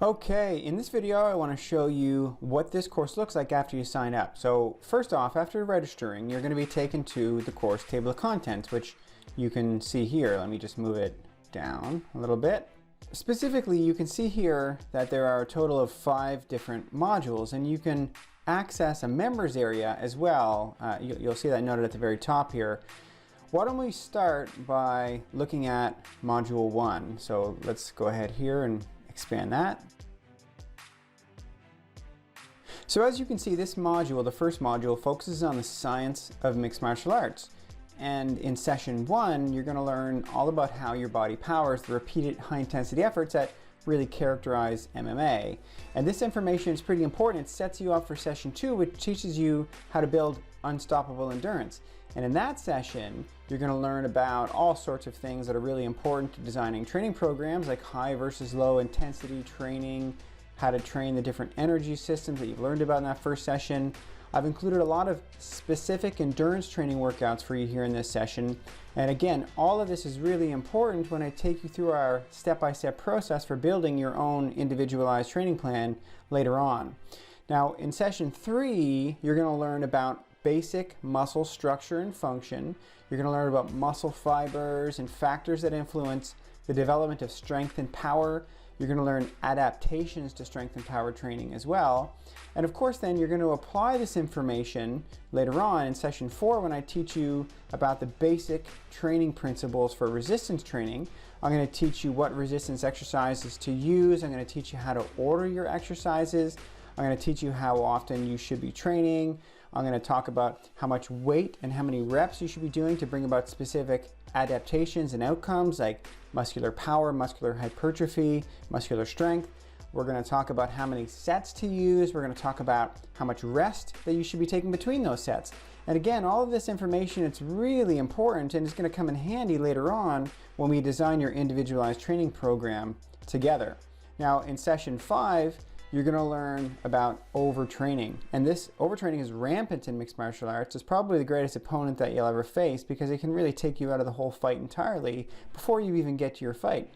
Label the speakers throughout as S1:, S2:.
S1: Okay, in this video I want to show you what this course looks like after you sign up. So first off, after registering, you're going to be taken to the course table of contents, which you can see here. Let me just move it down a little bit. Specifically, you can see here that there are a total of 5 different modules, and you can access a members area as well. You'll see that noted at the very top here. Why don't we start by looking at module 1. So let's go ahead here and expand that. So as you can see, this module, the first module, focuses on the science of mixed martial arts. And in session 1, you're going to learn all about how your body powers the repeated high-intensity efforts that really characterize MMA. And this information is pretty important. It sets you up for session 2, which teaches you how to build unstoppable endurance. And in that session, you're going to learn about all sorts of things that are really important to designing training programs, like high versus low intensity training, how to train the different energy systems that you've learned about in that first session. I've included a lot of specific endurance training workouts for you here in this session. And again, all of this is really important when I take you through our step-by-step process for building your own individualized training plan later on. Now, in session 3, you're going to learn about basic muscle structure and function. You're going to learn about muscle fibers and factors that influence the development of strength and power. You're going to learn adaptations to strength and power training as well. And of course, then you're going to apply this information later on in session 4 when I teach you about the basic training principles for resistance training. I'm going to teach you what resistance exercises to use. I'm going to teach you how to order your exercises. I'm going to teach you how often you should be training. I'm going to talk about how much weight and how many reps you should be doing to bring about specific adaptations and outcomes like muscular power, muscular hypertrophy, muscular strength. We're going to talk about how many sets to use. We're going to talk about how much rest that you should be taking between those sets. And again, all of this information, it's really important, and it's going to come in handy later on when we design your individualized training program together. Now, in session 5, you're going to learn about overtraining. And this overtraining is rampant in mixed martial arts. It's probably the greatest opponent that you'll ever face because it can really take you out of the whole fight entirely before you even get to your fight.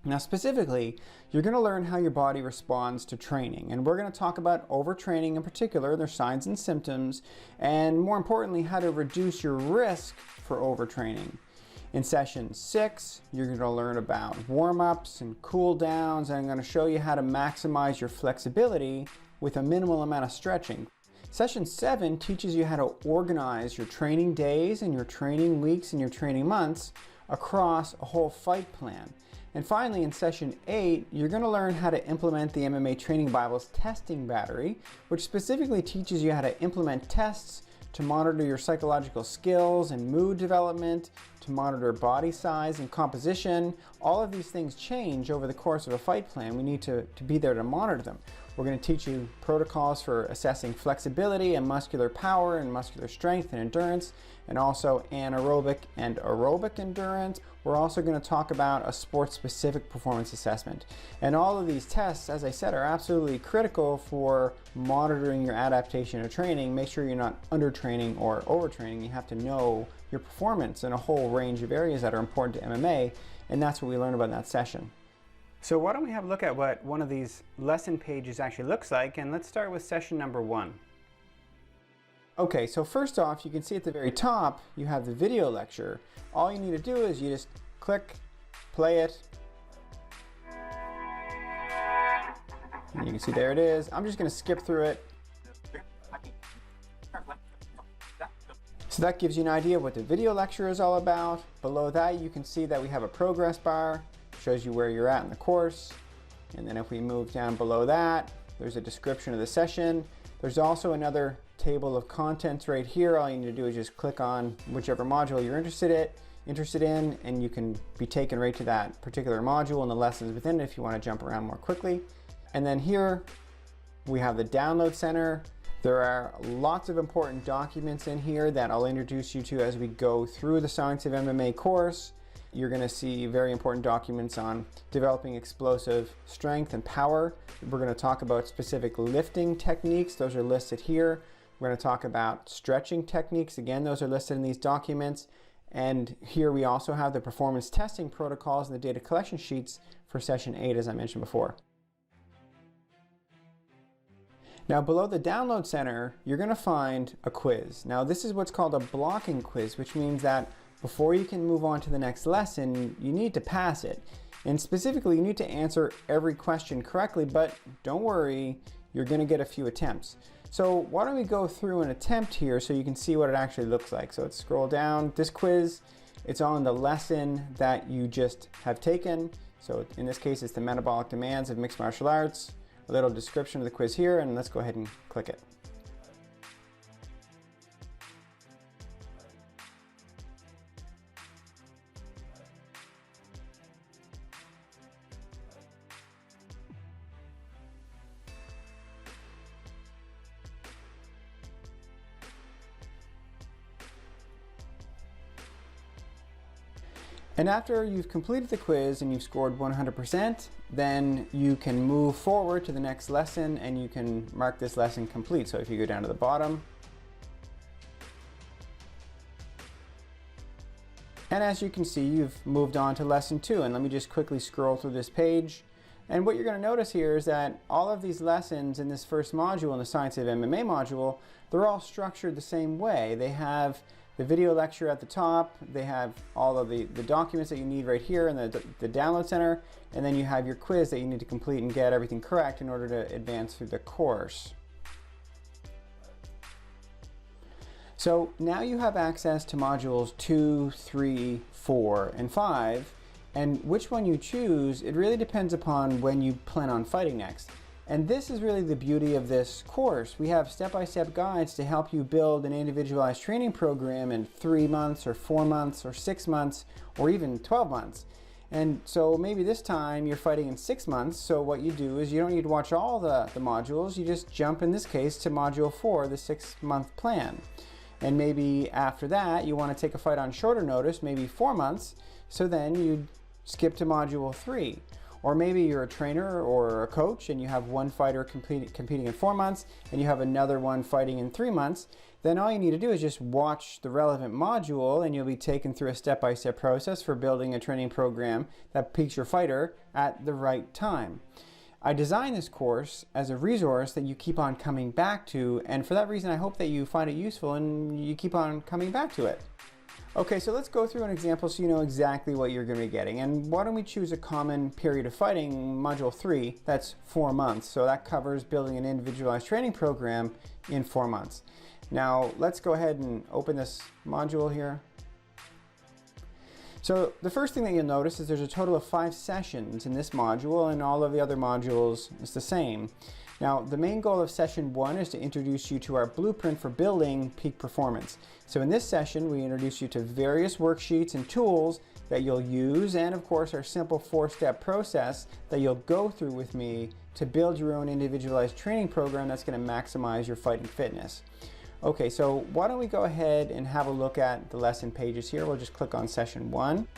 S1: Now, specifically, you're going to learn how your body responds to training. And we're going to talk about overtraining in particular, their signs and symptoms, and more importantly, how to reduce your risk for overtraining. In session 6, you're going to learn about warm-ups and cool-downs, and I'm going to show you how to maximize your flexibility with a minimal amount of stretching. Session 7 teaches you how to organize your training days and your training weeks and your training months across a whole fight plan. And finally, in session 8, you're going to learn how to implement the MMA Training Bible's testing battery, which specifically teaches you how to implement tests to monitor your psychological skills and mood development, to monitor body size and composition. All of these things change over the course of a fight plan. We need to be there to monitor them. We're going to teach you protocols for assessing flexibility and muscular power and muscular strength and endurance, and also anaerobic and aerobic endurance. We're also going to talk about a sport-specific performance assessment. And all of these tests, as I said, are absolutely critical for monitoring your adaptation to training. Make sure you're not undertraining or overtraining. You have to know your performance in a whole range of areas that are important to MMA, and that's what we learn about in that session. So why don't we have a look at what one of these lesson pages actually looks like, and let's start with session number 1. Okay, so first off, you can see at the very top, you have the video lecture. All you need to do is you just click, play it, and you can see there it is. I'm just going to skip through it. So that gives you an idea of what the video lecture is all about. Below that, you can see that we have a progress bar. Shows you where you're at in the course. And then if we move down below that, there's a description of the session. There's also another table of contents right here. All you need to do is just click on whichever module you're interested in, and you can be taken right to that particular module and the lessons within it if you want to jump around more quickly. And then here we have the download center. There are lots of important documents in here that I'll introduce you to as we go through the Science of MMA course. You're going to see very important documents on developing explosive strength and power. We're going to talk about specific lifting techniques. Those are listed here. We're going to talk about stretching techniques. Again, those are listed in these documents. And here we also have the performance testing protocols and the data collection sheets for session 8, as I mentioned before. Now below the download center, you're going to find a quiz. Now this is what's called a blocking quiz, which means that before you can move on to the next lesson, you need to pass it. And specifically, you need to answer every question correctly, but don't worry, you're going to get a few attempts. So why don't we go through an attempt here so you can see what it actually looks like. So let's scroll down. This quiz, it's on the lesson that you just have taken. So in this case, it's the metabolic demands of mixed martial arts. A little description of the quiz here, and let's go ahead and click it. And after you've completed the quiz and you've scored 100%, then you can move forward to the next lesson and you can mark this lesson complete. So if you go down to the bottom, and as you can see, you've moved on to lesson 2. And let me just quickly scroll through this page. And what you're going to notice here is that all of these lessons in this first module, in the Science of MMA module, they're all structured the same way. They have the video lecture at the top, they have all of the documents that you need right here in the download center, and then you have your quiz that you need to complete and get everything correct in order to advance through the course. So now you have access to modules 2, 3, 4, and 5, and which one you choose, it really depends upon when you plan on fighting next. And this is really the beauty of this course. We have step-by-step guides to help you build an individualized training program in 3 months or 4 months or 6 months or even 12 months. And so maybe this time you're fighting in 6 months, so what you do is you don't need to watch all the modules, you just jump in this case to module 4, the 6-month plan. And maybe after that you want to take a fight on shorter notice, maybe 4 months, so then you skip to module 3. Or maybe you're a trainer or a coach and you have one fighter competing in 4 months and you have another one fighting in 3 months. Then all you need to do is just watch the relevant module and you'll be taken through a step-by-step process for building a training program that piques your fighter at the right time. I designed this course as a resource that you keep on coming back to, and for that reason I hope that you find it useful and you keep on coming back to it. Okay, so let's go through an example so you know exactly what you're going to be getting. And why don't we choose a common period of fighting, module 3, that's 4 months. So that covers building an individualized training program in 4 months. Now let's go ahead and open this module here. So the first thing that you'll notice is there's a total of 5 sessions in this module, and all of the other modules is the same. Now, the main goal of session 1 is to introduce you to our blueprint for building peak performance. So in this session, we introduce you to various worksheets and tools that you'll use, and of course our simple 4-step process that you'll go through with me to build your own individualized training program that's going to maximize your fighting fitness. Okay, so why don't we go ahead and have a look at the lesson pages here. We'll just click on session 1.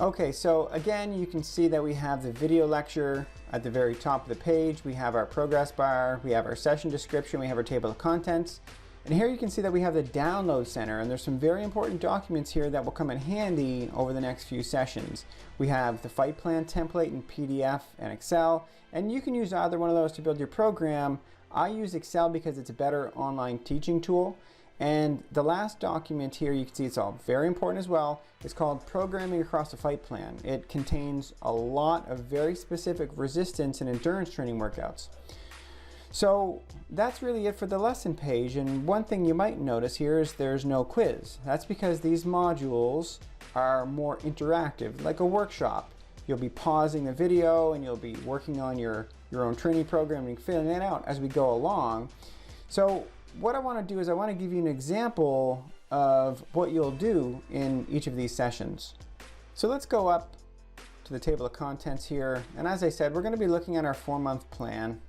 S1: Okay, so again, you can see that we have the video lecture at the very top of the page. We have our progress bar, we have our session description, we have our table of contents. And here you can see that we have the download center, and there's some very important documents here that will come in handy over the next few sessions. We have the fight plan template in PDF and Excel, and you can use either one of those to build your program. I use Excel because it's a better online teaching tool. And the last document here, you can see it's all very important as well. It's called Programming Across the Fight Plan. It contains a lot of very specific resistance and endurance training workouts. So that's really it for the lesson page. And one thing you might notice here is there's no quiz. That's because these modules are more interactive, like a workshop. You'll be pausing the video and you'll be working on your own training program and filling it out as we go along. So what I want to do is I want to give you an example of what you'll do in each of these sessions. So let's go up to the table of contents here, and as I said, we're going to be looking at our 4-month plan,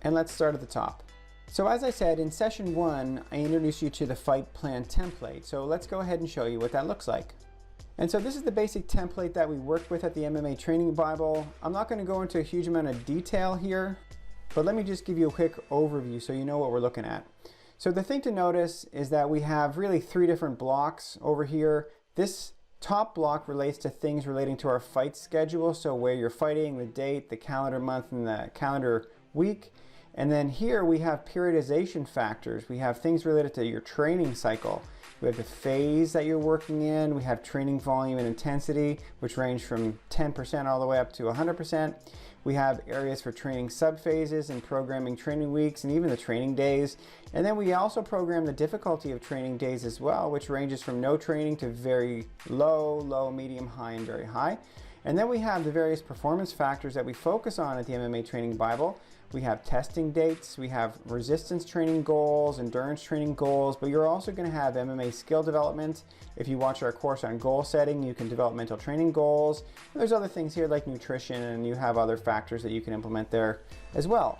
S1: and let's start at the top. So as I said, in session 1 I introduced you to the fight plan template, so let's go ahead and show you what that looks like. And so this is the basic template that we work with at the MMA Training Bible. I'm not going to go into a huge amount of detail here, but let me just give you a quick overview so you know what we're looking at. So the thing to notice is that we have really 3 different blocks over here. This top block relates to things relating to our fight schedule, so where you're fighting, the date, the calendar month, and the calendar week. And then here we have periodization factors. We have things related to your training cycle. We have the phase that you're working in. We have training volume and intensity, which range from 10% all the way up to 100%. We have areas for training subphases and programming training weeks and even the training days. And then we also program the difficulty of training days as well, which ranges from no training to very low, medium, high, and very high. And then we have the various performance factors that we focus on at the MMA Training Bible. We have testing dates, we have resistance training goals, endurance training goals, but you're also going to have MMA skill development. If you watch our course on goal setting, you can develop mental training goals. There's other things here like nutrition, and you have other factors that you can implement there as well.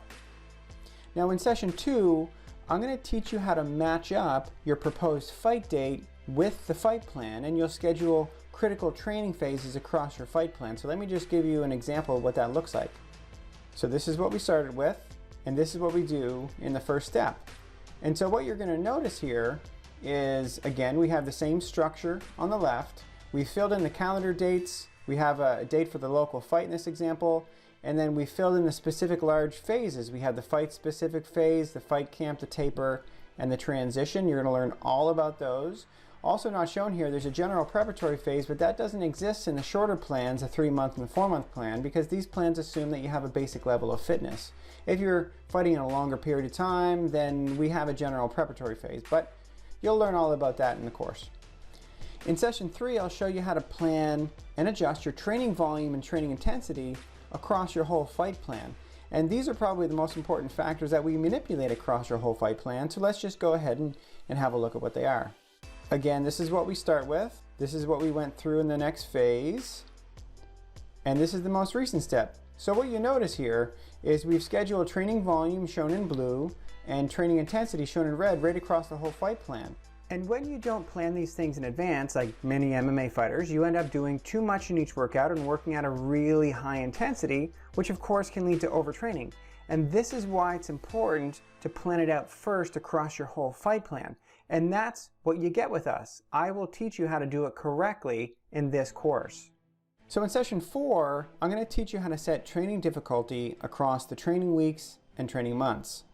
S1: Now in session 2, I'm going to teach you how to match up your proposed fight date with the fight plan, and you'll schedule critical training phases across your fight plan. So let me just give you an example of what that looks like. So this is what we started with, and this is what we do in the first step. And so what you're going to notice here is, again, we have the same structure on the left. We filled in the calendar dates. We have a date for the local fight in this example, and then we filled in the specific large phases. We have the fight specific phase, the fight camp, the taper, and the transition. You're going to learn all about those. Also not shown here, there's a general preparatory phase, but that doesn't exist in the shorter plans, the 3-month and the 4-month plan, because these plans assume that you have a basic level of fitness. If you're fighting in a longer period of time, then we have a general preparatory phase, but you'll learn all about that in the course. In session 3, I'll show you how to plan and adjust your training volume and training intensity across your whole fight plan. And these are probably the most important factors that we manipulate across your whole fight plan, so let's just go ahead and have a look at what they are. Again, this is what we start with. This is what we went through in the next phase. And this is the most recent step. So what you notice here is we've scheduled training volume shown in blue and training intensity shown in red right across the whole fight plan. And when you don't plan these things in advance, like many MMA fighters, you end up doing too much in each workout and working at a really high intensity, which of course can lead to overtraining. And this is why it's important to plan it out first across your whole fight plan. And that's what you get with us. I will teach you how to do it correctly in this course. So in session 4, I'm going to teach you how to set training difficulty across the training weeks and training months.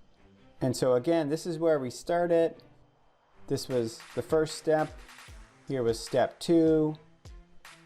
S1: And so again, this is where we started. This was the first step. Here was step 2.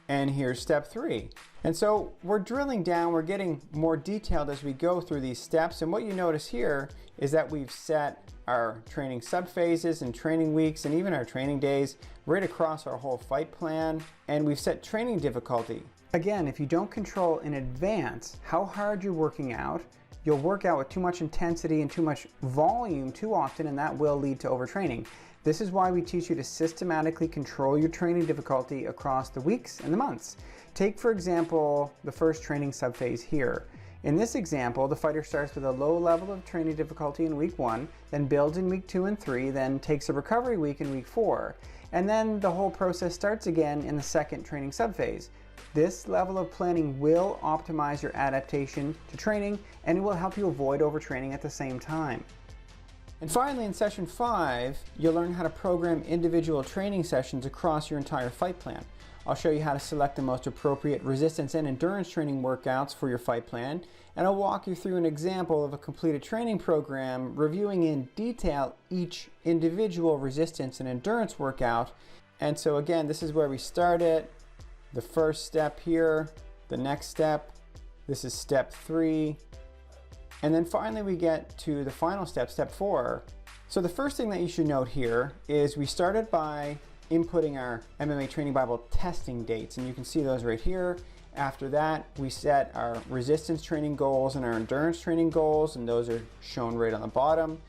S1: And here's step 3. And so we're drilling down, we're getting more detailed as we go through these steps. And what you notice here is that we've set our training subphases and training weeks and even our training days right across our whole fight plan. And we've set training difficulty. Again, if you don't control in advance how hard you're working out, you'll work out with too much intensity and too much volume too often, and that will lead to overtraining. This is why we teach you to systematically control your training difficulty across the weeks and the months. Take, for example, the first training subphase here. In this example, the fighter starts with a low level of training difficulty in week 1, then builds in week 2 and 3, then takes a recovery week in week 4, and then the whole process starts again in the second training subphase. This level of planning will optimize your adaptation to training, and it will help you avoid overtraining at the same time. And finally, in session 5, you'll learn how to program individual training sessions across your entire fight plan. I'll show you how to select the most appropriate resistance and endurance training workouts for your fight plan, and I'll walk you through an example of a completed training program reviewing in detail each individual resistance and endurance workout. And so again, this is where we started. The first step here, the next step, this is step 3. And then finally we get to the final step, step 4. So the first thing that you should note here is we started by inputting our MMA Training Bible testing dates, and you can see those right here. After that, we set our resistance training goals and our endurance training goals, and those are shown right on the bottom.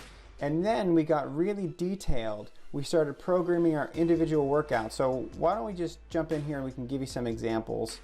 S1: And then we got really detailed. We started programming our individual workouts. So why don't we just jump in here and we can give you some examples.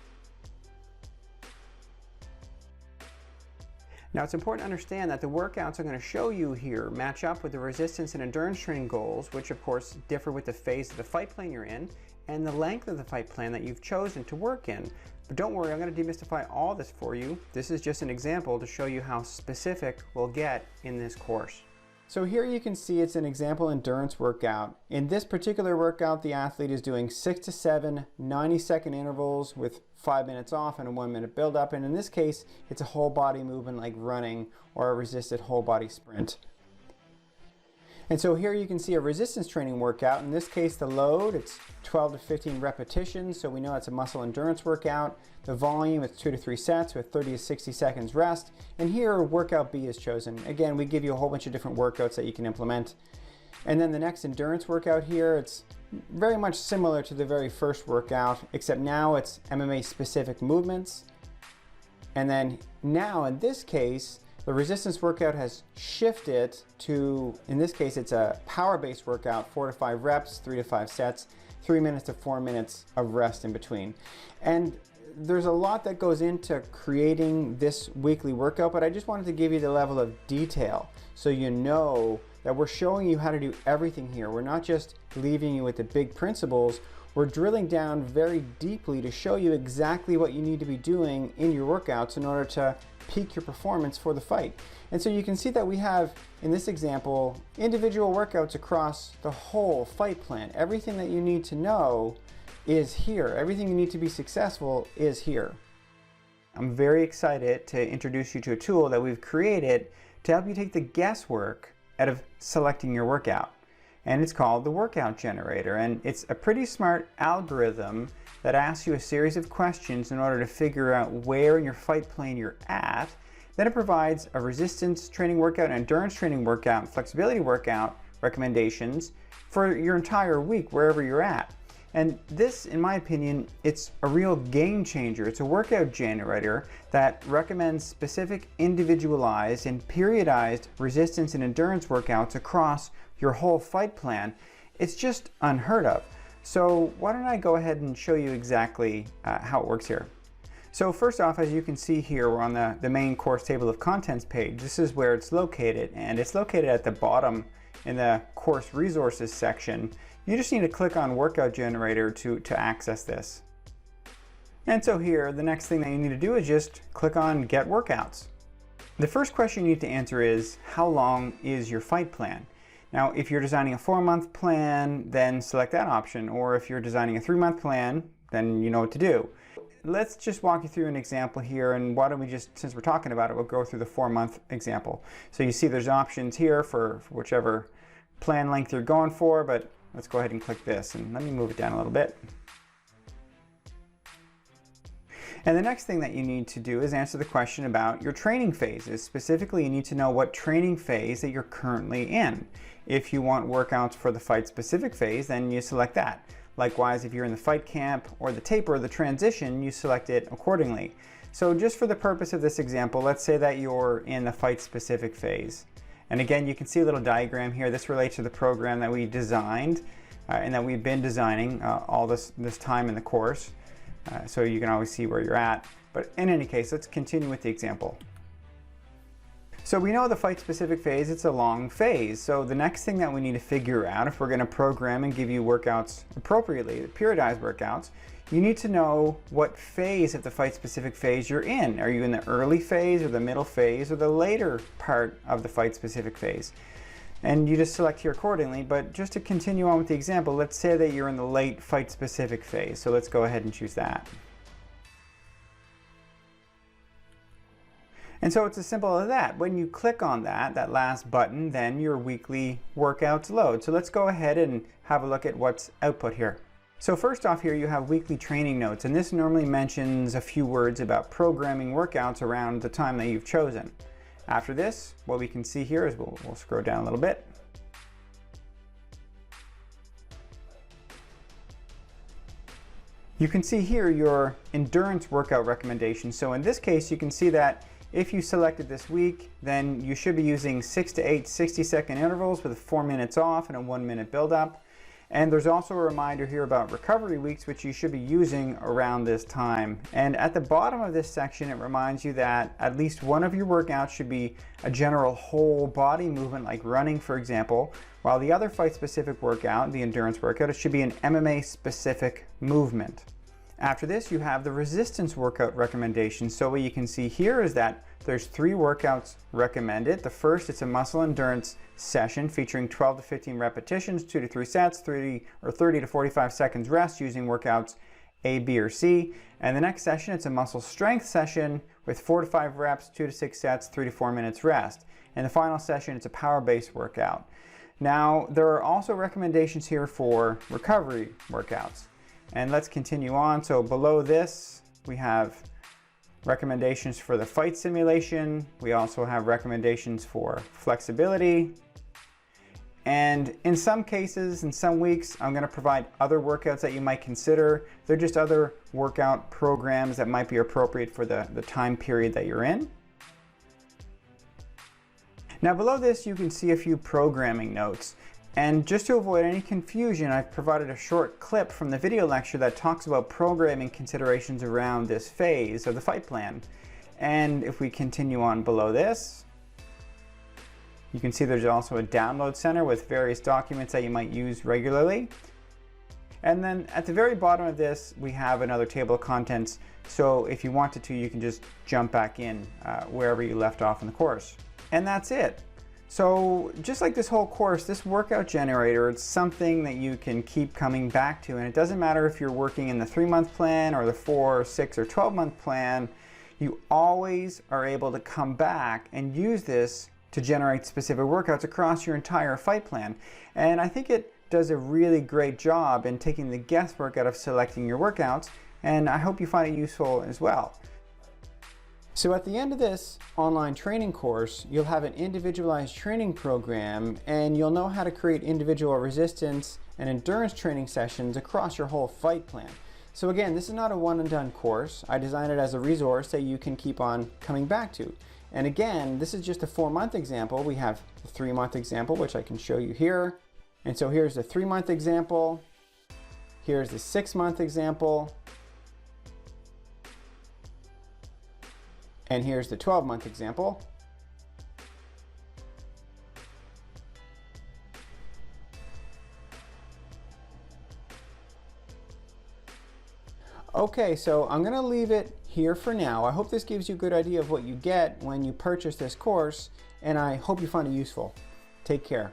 S1: Now it's important to understand that the workouts I'm going to show you here match up with the resistance and endurance training goals, which of course differ with the phase of the fight plan you're in and the length of the fight plan that you've chosen to work in. But don't worry, I'm going to demystify all this for you. This is just an example to show you how specific we'll get in this course. So here you can see it's an example endurance workout. In this particular workout, the athlete is doing 6 to 7 90-second intervals with 5 minutes off and a 1 minute build up. And in this case, it's a whole body movement like running or a resisted whole body sprint. And so here you can see a resistance training workout. In this case, the load, it's 12 to 15 repetitions. So we know it's a muscle endurance workout. The volume, it's 2 to 3 sets with 30 to 60 seconds rest. And here, workout B is chosen. Again, we give you a whole bunch of different workouts that you can implement. And then the next endurance workout here, it's very much similar to the very first workout, except now it's MMA specific movements. And then now in this case, the resistance workout has shifted to, in this case, it's a power-based workout, 4 to 5 reps, 3 to 5 sets, 3 minutes to 4 minutes of rest in between. And there's a lot that goes into creating this weekly workout, but I just wanted to give you the level of detail so you know that we're showing you how to do everything here. We're not just leaving you with the big principles, we're drilling down very deeply to show you exactly what you need to be doing in your workouts in order to peak your performance for the fight. And so you can see that we have, in this example, individual workouts across the whole fight plan. Everything that you need to know is here. Everything you need to be successful is here. I'm very excited to introduce you to a tool that we've created to help you take the guesswork out of selecting your workout. And it's called the Workout Generator. And it's a pretty smart algorithm that asks you a series of questions in order to figure out where in your fight plan you're at. Then it provides a resistance training workout, an endurance training workout, flexibility workout recommendations for your entire week, wherever you're at. And this, in my opinion, it's a real game changer. It's a workout generator that recommends specific individualized and periodized resistance and endurance workouts across your whole fight plan. It's just unheard of. So why don't I go ahead and show you exactly how it works here. So first off, as you can see here, we're on the main course table of contents page. This is where it's located, and it's located at the bottom in the course resources section. You just need to click on Workout Generator to access this. And so here, the next thing that you need to do is just click on Get Workouts. The first question you need to answer is, how long is your fight plan? Now, if you're designing a 4-month plan, then select that option. Or if you're designing a 3-month plan, then you know what to do. Let's just walk you through an example here, and why don't we just, since we're talking about it, we'll go through the 4-month example. So you see there's options here for whichever plan length you're going for, but let's go ahead and click this, and let me move it down a little bit. And the next thing that you need to do is answer the question about your training phases. Specifically, you need to know what training phase that you're currently in. If you want workouts for the fight specific phase, then you select that. Likewise, if you're in the fight camp or the taper or the transition, you select it accordingly. So just for the purpose of this example, let's say that you're in the fight specific phase. And again, you can see a little diagram here. This relates to the program that we designed and that we've been designing all this time in the course. So you can always see where you're at. But in any case, let's continue with the example. So we know the fight specific phase, it's a long phase. So the next thing that we need to figure out, if we're going to program and give you workouts appropriately, the periodized workouts, you need to know what phase of the fight specific phase you're in. Are you in the early phase or the middle phase or the later part of the fight specific phase? And you just select here accordingly. But just to continue on with the example, let's say that you're in the late fight specific phase. So let's go ahead and choose that. And so it's as simple as that. When you click on that last button, then your weekly workouts load. So let's go ahead and have a look at what's output here. So first off here, you have weekly training notes, and this normally mentions a few words about programming workouts around the time that you've chosen. After this, what we can see here is we'll scroll down a little bit. You can see here your endurance workout recommendations. So in this case, you can see that if you selected this week, then you should be using 6 to 8 60-second intervals with 4 minutes off and a 1 minute build-up. And there's also a reminder here about recovery weeks, which you should be using around this time. And at the bottom of this section, it reminds you that at least one of your workouts should be a general whole body movement, like running, for example, while the other fight-specific workout, the endurance workout, it should be an MMA-specific movement. After this, you have the resistance workout recommendations. So what you can see here is that there's 3 workouts recommended. The first, it's a muscle endurance session featuring 12 to 15 repetitions, 2 to 3 sets, 30 to 45 seconds rest using workouts A, B, or C. And the next session, it's a muscle strength session with 4 to 5 reps, 2 to 6 sets, 3 to 4 minutes rest. And the final session, it's a power-based workout. Now, there are also recommendations here for recovery workouts. And let's continue on. So below this, we have recommendations for the fight simulation. We also have recommendations for flexibility. And in some cases, in some weeks, I'm going to provide other workouts that you might consider. They're just other workout programs that might be appropriate for the time period that you're in. Now below this, you can see a few programming notes. And just to avoid any confusion, I've provided a short clip from the video lecture that talks about programming considerations around this phase of the fight plan. And if we continue on below this, you can see there's also a download center with various documents that you might use regularly. And then at the very bottom of this, we have another table of contents. So if you wanted to, you can just jump back in wherever you left off in the course. And that's it. So just like this whole course, this workout generator, it's something that you can keep coming back to. And it doesn't matter if you're working in the 3-month plan or the 4, 6, or 12-month plan, you always are able to come back and use this to generate specific workouts across your entire fight plan. And I think it does a really great job in taking the guesswork out of selecting your workouts, and I hope you find it useful as well. So at the end of this online training course, you'll have an individualized training program, and you'll know how to create individual resistance and endurance training sessions across your whole fight plan. So again, this is not a one and done course. I designed it as a resource that you can keep on coming back to. And again, this is just a 4-month example. We have the 3-month example, which I can show you here. And so here's the 3-month example. Here's the 6-month example. And here's the 12-month example. Okay, so I'm going to leave it here for now. I hope this gives you a good idea of what you get when you purchase this course, and I hope you find it useful. Take care.